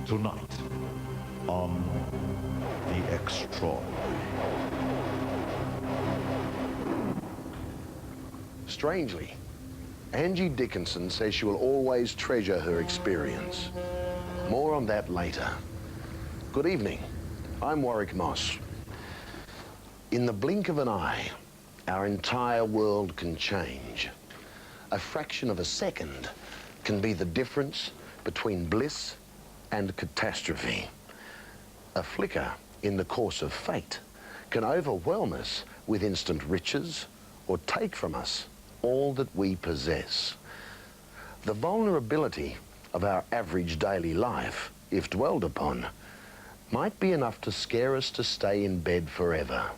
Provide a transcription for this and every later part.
Tonight on The Extraordinary. Strangely, Angie Dickinson says she will always treasure her experience. More on that later. Good evening. I'm Warwick Moss. In the blink of an eye, our entire world can change. A fraction of a second can be the difference between bliss and catastrophe. A flicker in the course of fate can overwhelm us with instant riches or take from us all that we possess. The vulnerability of our average daily life, if dwelled upon, might be enough to scare us to stay in bed forever.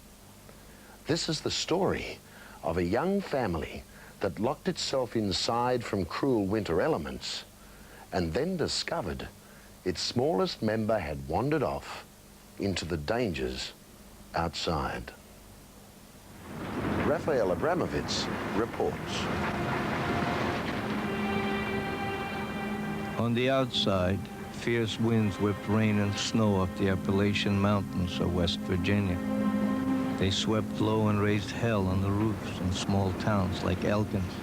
This is the story of a young family that locked itself inside from cruel winter elements and then discovered its smallest member had wandered off into the dangers outside. Raphael Abramovitz reports. On the outside, fierce winds whipped rain and snow off the Appalachian Mountains of West Virginia. They swept low and raised hell on the roofs in small towns like Elkins,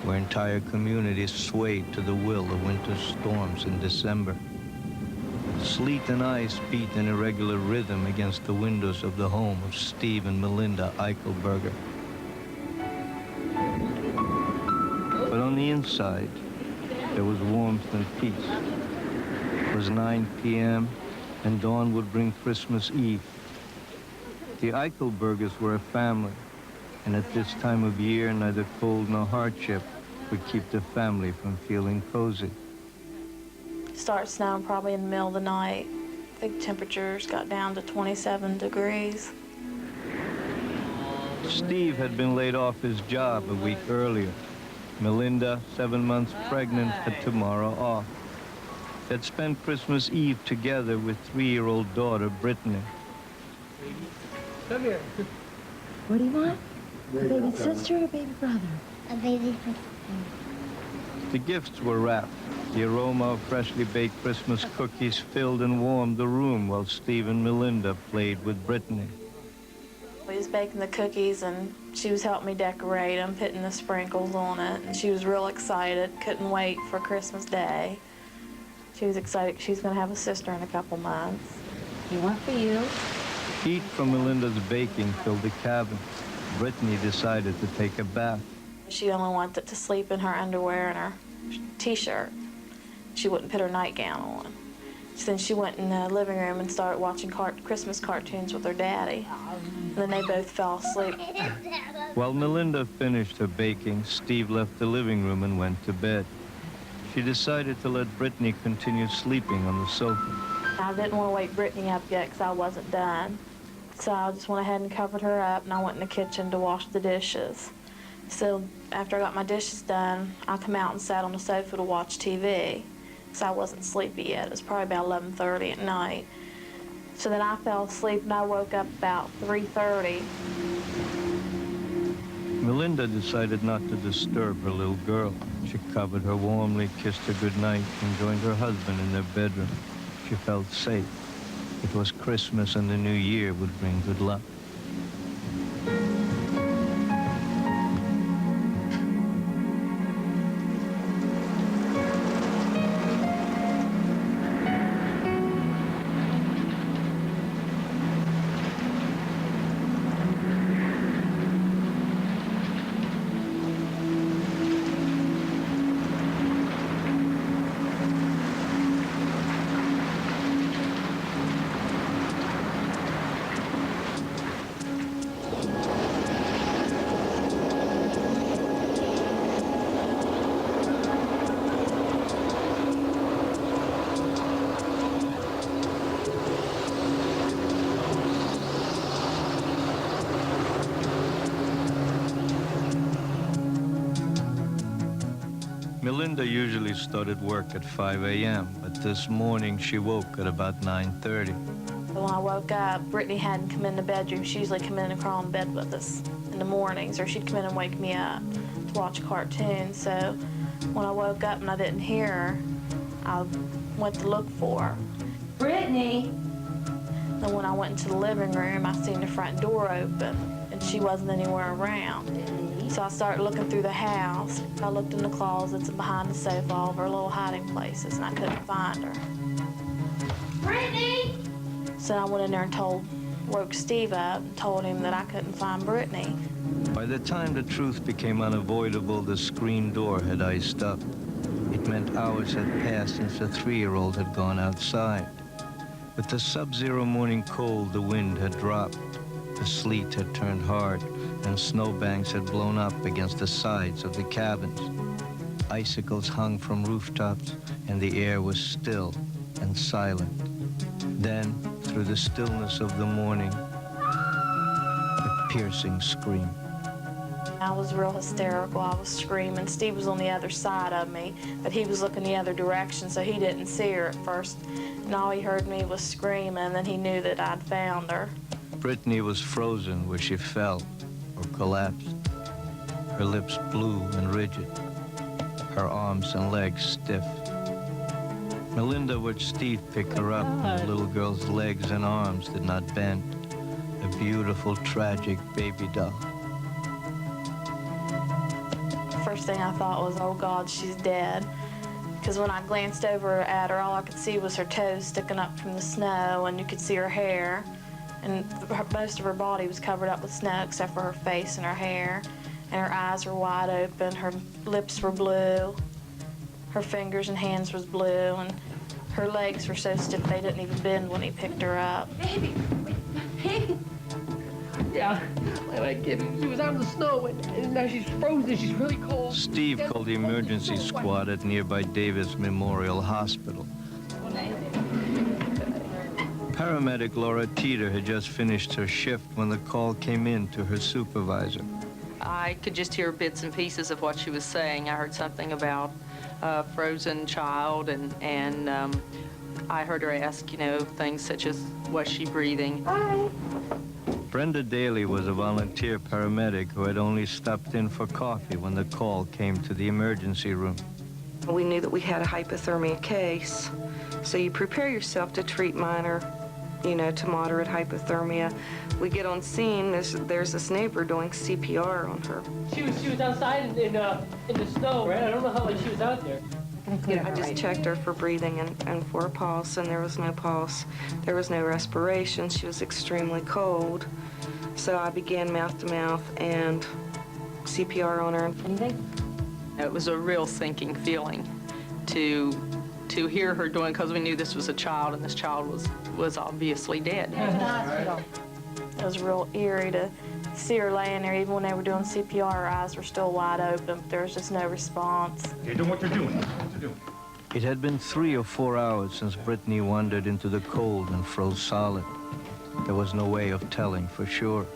where entire communities swayed to the will of winter storms in December. Sleet and ice beat in irregular rhythm against the windows of the home of Steve and Melinda Eichelberger. But on the inside, there was warmth and peace. It was 9 p.m., and dawn would bring Christmas Eve. The Eichelbergers were a family, and at this time of year, neither cold nor hardship would keep the family from feeling cozy. Started snowing probably in the middle of the night. I think temperatures got down to 27 degrees. Steve had been laid off his job a week earlier. Melinda, 7 months pregnant, had tomorrow off. They'd spent Christmas Eve together with 3-year-old daughter, Brittany. Come here. What do you want? A baby sister or a baby brother? A baby sister. The gifts were wrapped. The aroma of freshly baked Christmas cookies filled and warmed the room while Steve and Melinda played with Brittany. We was baking the cookies and she was helping me decorate them, putting the sprinkles on it, and she was real excited, couldn't wait for Christmas Day. She was excited she was going to have a sister in a couple months. One for you. Heat from Melinda's baking filled the cabin. Brittany decided to take a bath. She only wanted to sleep in her underwear and her t-shirt. She wouldn't put her nightgown on. So then she went in the living room and started watching Christmas cartoons with her daddy. And then they both fell asleep. While Melinda finished her baking, Steve left the living room and went to bed. She decided to let Brittany continue sleeping on the sofa. I didn't want to wake Brittany up yet because I wasn't done. So I just went ahead and covered her up, and I went in the kitchen to wash the dishes. So after I got my dishes done, I come out and sat on the sofa to watch TV. So I wasn't sleepy yet. It was probably about 11:30 at night. So then I fell asleep and I woke up about 3:30. Melinda decided not to disturb her little girl. She covered her warmly, kissed her goodnight, and joined her husband in their bedroom. She felt safe. It was Christmas and the new year would bring good luck. Melinda usually started work at 5 a.m., but this morning she woke at about 9:30. When I woke up, Brittany hadn't come in the bedroom. She usually come in and crawl in bed with us in the mornings, or she'd come in and wake me up to watch cartoons. So when I woke up and I didn't hear her, I went to look for her. Brittany! Then when I went into the living room, I seen the front door open, and she wasn't anywhere around. So I started looking through the house. I looked in the closets and behind the sofa, all of her little hiding places, and I couldn't find her. Brittany! So I went in there and woke Steve up and told him that I couldn't find Brittany. By the time the truth became unavoidable, the screen door had iced up. It meant hours had passed since the 3-year-old had gone outside. With the sub-zero morning cold, the wind had dropped. The sleet had turned hard, and snowbanks had blown up against the sides of the cabins. Icicles hung from rooftops, and the air was still and silent. Then, through the stillness of the morning, a piercing scream. I was real hysterical. I was screaming. Steve was on the other side of me, but he was looking the other direction, so he didn't see her at first. And all he heard me was screaming, and then he knew that I'd found her. Brittany was frozen where she fell or collapsed, her lips blue and rigid, her arms and legs stiff. Melinda watched Steve pick her up, and the little girl's legs and arms did not bend. A beautiful, tragic baby doll. First thing I thought was, oh God, she's dead. Because when I glanced over at her, all I could see was her toes sticking up from the snow, and you could see her hair. And most of her body was covered up with snow except for her face and her hair. And her eyes were wide open, her lips were blue, her fingers and hands was blue, and her legs were so stiff they didn't even bend when he picked her up. Baby! Baby! Yeah, like she was out in the snow, and now she's frozen. She's really cold. Steve called the emergency squad at nearby Davis Memorial Hospital. Paramedic Laura Teeter had just finished her shift when the call came in to her supervisor. I could just hear bits and pieces of what she was saying. I heard something about a frozen child, and I heard her ask, things such as, was she breathing? Hi. Brenda Daly was a volunteer paramedic who had only stopped in for coffee when the call came to the emergency room. We knew that we had a hypothermia case, so you prepare yourself to treat minor, to moderate hypothermia. We get on scene, there's this neighbor doing CPR on her. She was outside in the snow, right? I don't know how long she was out there. I just checked her for breathing and for a pulse, and there was no pulse. There was no respiration. She was extremely cold. So I began mouth-to-mouth and CPR on her. Anything? It was a real sinking feeling to hear her doing, because we knew this was a child, and this child was obviously dead. It was real eerie to see her laying there. Even when they were doing CPR, her eyes were still wide open, but there was just no response. They're doing what they're doing. It had been 3 or 4 hours since Brittany wandered into the cold and froze solid. There was no way of telling for sure.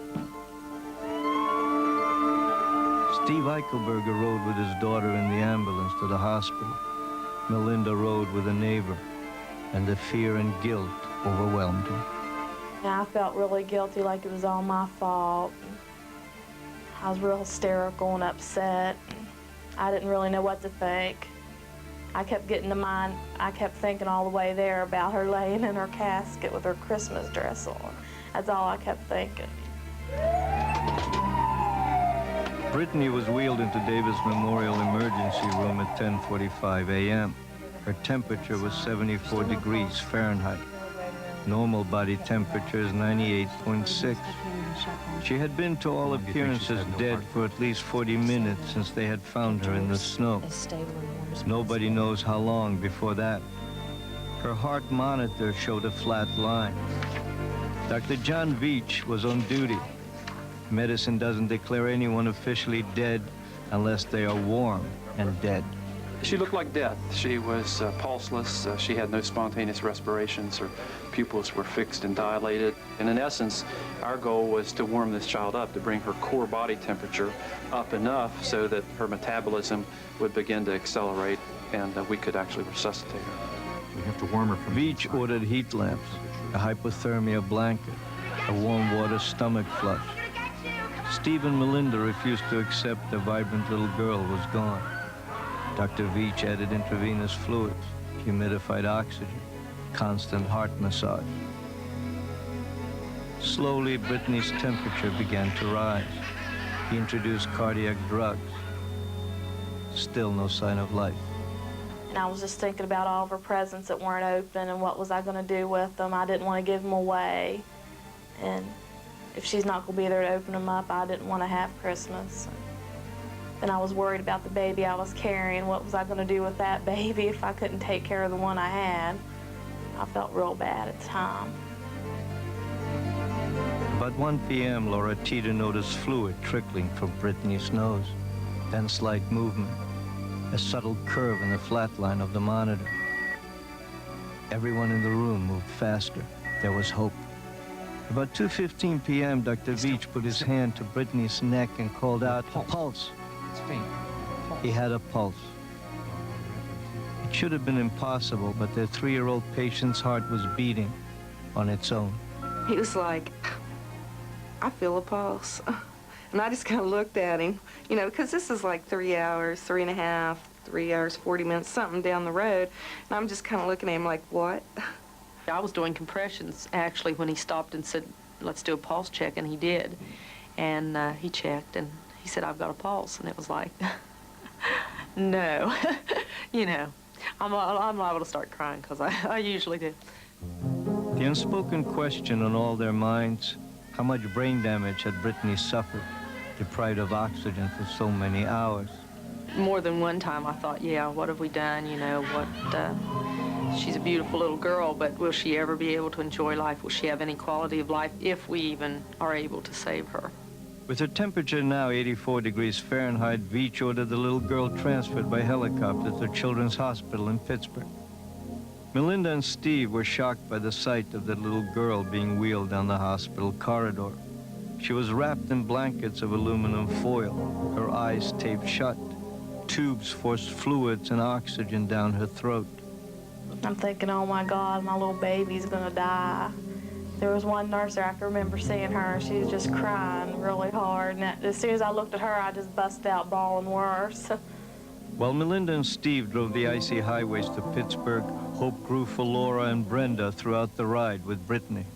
Steve Eichelberger rode with his daughter in the ambulance to the hospital. Melinda rode with a neighbor, and the fear and guilt overwhelmed him. And I felt really guilty, like it was all my fault. I was real hysterical and upset. I didn't really know what to think. I kept getting to mind, I kept thinking all the way there about her laying in her casket with her Christmas dress on. That's all I kept thinking. Brittany was wheeled into Davis Memorial Emergency Room at 10:45 a.m. Her temperature was 74 degrees Fahrenheit. Normal body temperature is 98.6. She had been, to all appearances, dead for at least 40 minutes since they had found her in the snow. Nobody knows how long before that. Her heart monitor showed a flat line. Dr. John Veach was on duty. Medicine doesn't declare anyone officially dead unless they are warm and dead. She looked like death. She was pulseless. She had no spontaneous respirations. Her pupils were fixed and dilated. And in essence, our goal was to warm this child up, to bring her core body temperature up enough so that her metabolism would begin to accelerate and we could actually resuscitate her. We have to warm her from Veach ordered heat lamps, a hypothermia blanket, a warm water stomach flush. Steve and Melinda refused to accept the vibrant little girl was gone. Dr. Veach added intravenous fluids. humidified oxygen, constant heart massage. Slowly, Brittany's temperature began to rise. He introduced cardiac drugs. Still no sign of life. And I was just thinking about all of her presents that weren't open and what was I going to do with them. I didn't want to give them away. And if she's not going to be there to open them up, I didn't want to have Christmas. And I was worried about the baby I was carrying. What was I going to do with that baby if I couldn't take care of the one I had? I felt real bad at the time. About 1 p.m., Laura Tita noticed fluid trickling from Brittany's nose, then slight movement, a subtle curve in the flat line of the monitor. Everyone in the room moved faster. There was hope. About 2:15 p.m., Dr. Veach put his hand to Brittany's neck and called out, "Pulse." It's faint. He had a pulse. It should have been impossible, but their 3-year-old patient's heart was beating on its own. He was like, "I feel a pulse." And I just kind of looked at him, you know, because this is like 3 hours, 3.5, 3 hours, 40 minutes, something down the road. And I'm just kind of looking at him like, what? I was doing compressions, actually, when he stopped and said, "Let's do a pulse check," and he did. And he checked, and he said, "I've got a pulse," and it was like, no. You know, I'm liable to start crying, because I usually do. The unspoken question on all their minds, how much brain damage had Brittany suffered, deprived of oxygen for so many hours? More than one time I thought, yeah, what have we done? You know, she's a beautiful little girl, but will she ever be able to enjoy life? Will she have any quality of life if we even are able to save her? With her temperature now 84 degrees Fahrenheit, Veach ordered the little girl transferred by helicopter to Children's Hospital in Pittsburgh. Melinda and Steve were shocked by the sight of the little girl being wheeled down the hospital corridor. She was wrapped in blankets of aluminum foil, her eyes taped shut. Tubes forced fluids and oxygen down her throat. I'm thinking, oh my God, my little baby's gonna die. There was one nurse there, I can remember seeing her, she was just crying really hard. And as soon as I looked at her, I just busted out bawling worse. While Melinda and Steve drove the icy highways to Pittsburgh, hope grew for Laura and Brenda throughout the ride with Brittany.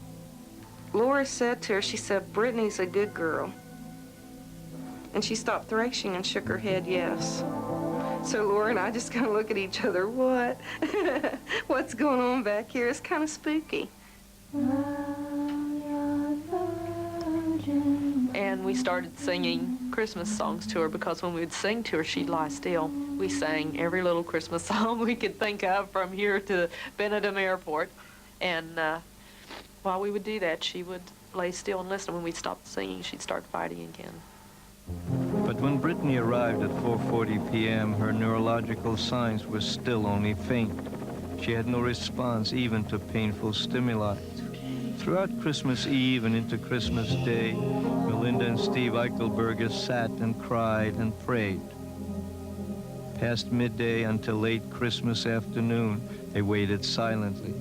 Laura said to her, she said, "Brittany's a good girl." And she stopped thrashing and shook her head yes. So Laura and I just kind of look at each other, what? What's going on back here? It's kind of spooky. And we started singing Christmas songs to her, because when we would sing to her, she'd lie still. We sang every little Christmas song we could think of from here to Benedum Airport. And while we would do that, she would lay still and listen. When we'd stop singing, she'd start fighting again. But when Brittany arrived at 4:40 p.m., her neurological signs were still only faint. She had no response even to painful stimuli. Throughout Christmas Eve and into Christmas Day, Melinda and Steve Eichelberger sat and cried and prayed. Past midday until late Christmas afternoon, they waited silently.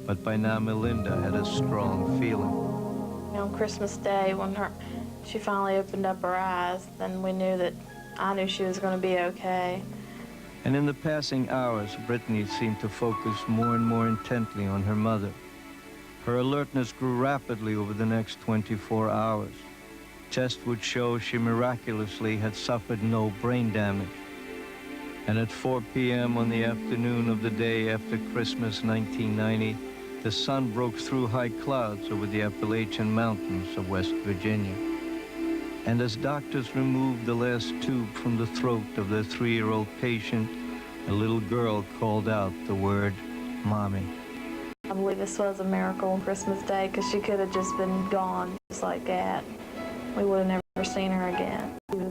But by now, Melinda had a strong feeling. On Christmas Day, when she finally opened up her eyes, then we knew that I knew she was going to be okay. And in the passing hours, Brittany seemed to focus more and more intently on her mother. Her alertness grew rapidly over the next 24 hours. Tests would show she miraculously had suffered no brain damage. And at 4 p.m. on the afternoon of the day after Christmas 1990, the sun broke through high clouds over the Appalachian Mountains of West Virginia. And as doctors removed the last tube from the throat of their 3-year-old patient, a little girl called out the word, "Mommy." I believe this was a miracle on Christmas Day, because she could have just been gone just like that. We would have never seen her again. She was